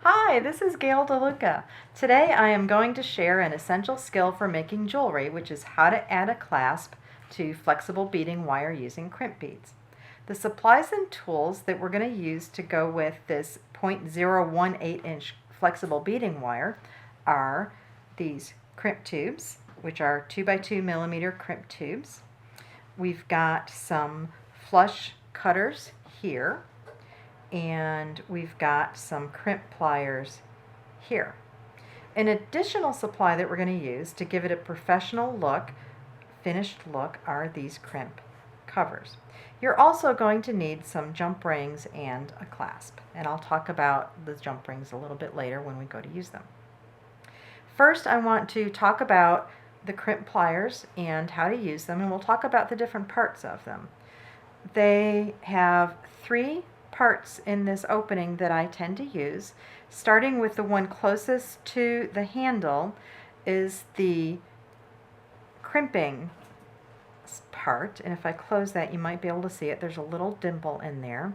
Hi, this is Gail DeLuca. Today I am going to share an essential skill for making jewelry, which is how to add a clasp to flexible beading wire using crimp beads. The supplies and tools that we're going to use to go with this 0.018 inch flexible beading wire are these crimp tubes, which are 2 by 2 millimeter crimp tubes. We've got some flush cutters here, and we've got some crimp pliers here. An additional supply that we're going to use to give it a professional look, finished look, are these crimp covers. You're also going to need some jump rings and a clasp, and I'll talk about the jump rings a little bit later when we go to use them. First, I want to talk about the crimp pliers and how to use them, and we'll talk about the different parts of them. They have 3 parts in this opening that I tend to use. Starting with the one closest to the handle is the crimping part, and if I close that you might be able to see it. There's a little dimple in there.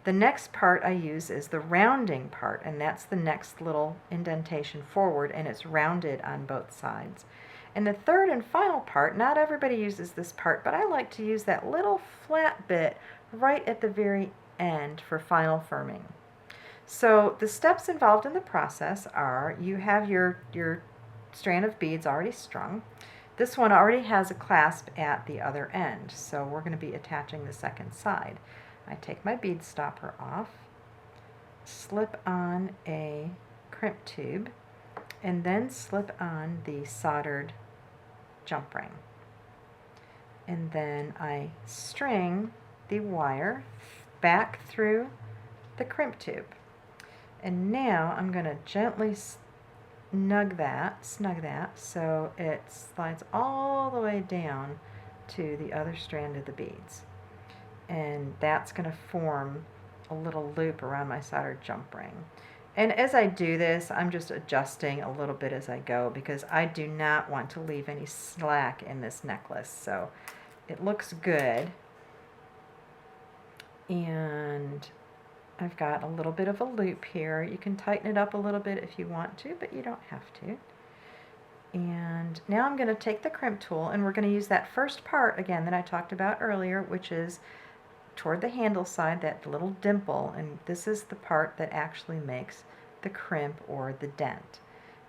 The next part I use is the rounding part, and that's the next little indentation forward, and it's rounded on both sides. And the third and final part, not everybody uses this part, but I like to use that little flat bit right at the very end for final firming. So the steps involved in the process are, you have your strand of beads already strung. This one already has a clasp at the other end, so we're going to be attaching the second side. I take my bead stopper off, slip on a crimp tube, and then slip on the soldered jump ring. And then I string the wire back through the crimp tube. And now I'm going to gently snug that so it slides all the way down to the other strand of the beads. And that's going to form a little loop around my soldered jump ring. And as I do this, I'm just adjusting a little bit as I go because I do not want to leave any slack in this necklace. So it looks good. And I've got a little bit of a loop here. You can tighten it up a little bit if you want to, but you don't have to. And now I'm going to take the crimp tool, and we're going to use that first part again that I talked about earlier, which is toward the handle side, that little dimple, and this is the part that actually makes the crimp or the dent.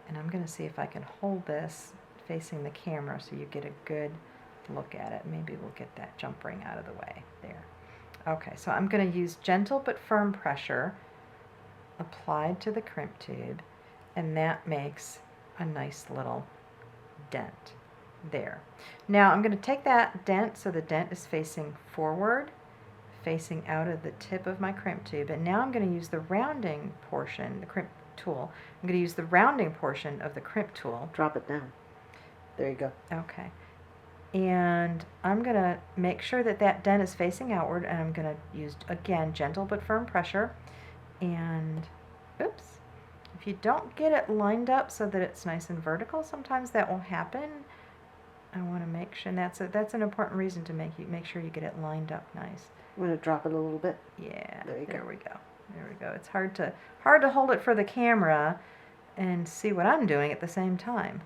And I'm going to see if I can hold this facing the camera so you get a good look at it. Maybe we'll get that jump ring out of the way there. Okay, so I'm going to use gentle but firm pressure applied to the crimp tube, and that makes a nice little dent there. Now I'm going to take that dent, so the dent is facing forward, facing out of the tip of my crimp tube, and now I'm going to use the rounding portion, the crimp tool. I'm going to use the rounding portion of the crimp tool. Drop it down. There you go. Okay. And I'm going to make sure that that dent is facing outward, and I'm going to use, again, gentle but firm pressure. And, oops, if you don't get it lined up so that it's nice and vertical, sometimes that will happen. I want to make sure, and that's an important reason to make sure you get it lined up nice. I'm going to drop it a little bit. Yeah, there we go. There we go. It's hard to hold it for the camera and see what I'm doing at the same time.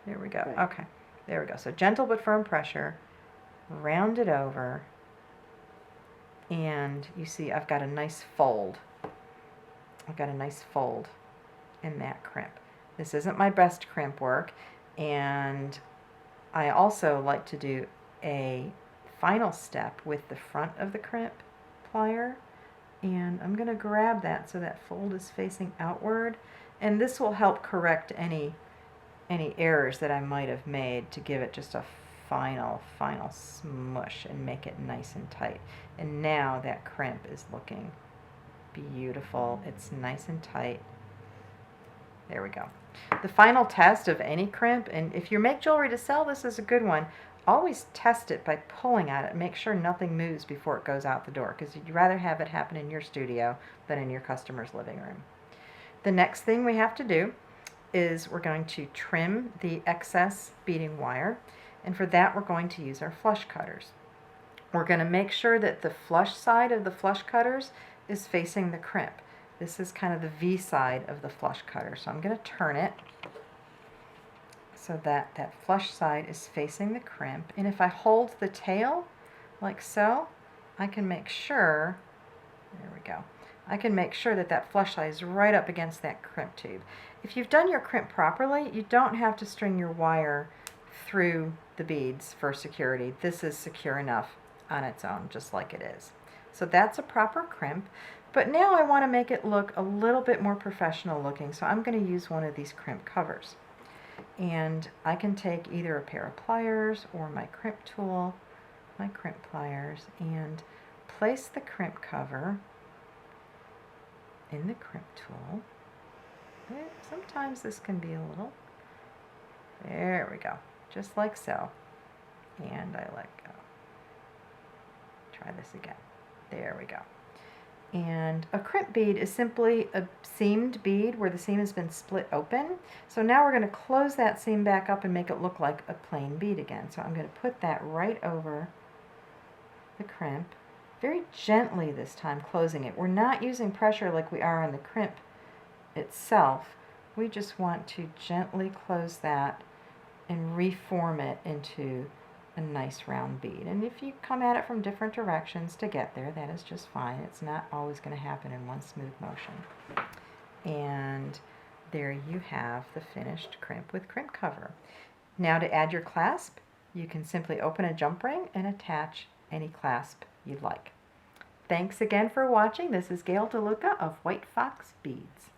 There we go. Right. Okay. There we go. So gentle but firm pressure, round it over, and you see I've got a nice fold. I've got a nice fold in that crimp. This isn't my best crimp work, and I also like to do a final step with the front of the crimp plier, and I'm going to grab that so that fold is facing outward, and this will help correct any errors that I might have made to give it just a final smush and make it nice and tight. And now that crimp is looking beautiful. It's nice and tight. There we go. The final test of any crimp, and if you make jewelry to sell, this is a good one. Always test it by pulling at it. Make sure nothing moves before it goes out the door, because you'd rather have it happen in your studio than in your customer's living room. The next thing we have to do is we're going to trim the excess beading wire, and for that we're going to use our flush cutters. We're going to make sure that the flush side of the flush cutters is facing the crimp. This is kind of the V side of the flush cutter. So I'm going to turn it so that that flush side is facing the crimp. And if I hold the tail like so, I can make sure, there we go, I can make sure that that flush side is right up against that crimp tube. If you've done your crimp properly, you don't have to string your wire through the beads for security. This is secure enough on its own, just like it is. So that's a proper crimp. But now I want to make it look a little bit more professional looking, so I'm going to use one of these crimp covers. And I can take either a pair of pliers or my crimp tool, my crimp pliers, and place the crimp cover in the crimp tool. Sometimes this can be a little, there we go, just like so. And I let go. Try this again. There we go. And a crimp bead is simply a seamed bead where the seam has been split open. So now we're going to close that seam back up and make it look like a plain bead again. So I'm going to put that right over the crimp, very gently this time closing it. We're not using pressure like we are on the crimp itself. We just want to gently close that and reform it into a nice round bead. And if you come at it from different directions to get there, that is just fine. It's not always going to happen in one smooth motion. And there you have the finished crimp with crimp cover. Now to add your clasp, you can simply open a jump ring and attach any clasp you'd like. Thanks again for watching. This is Gail DeLuca of White Fox Beads.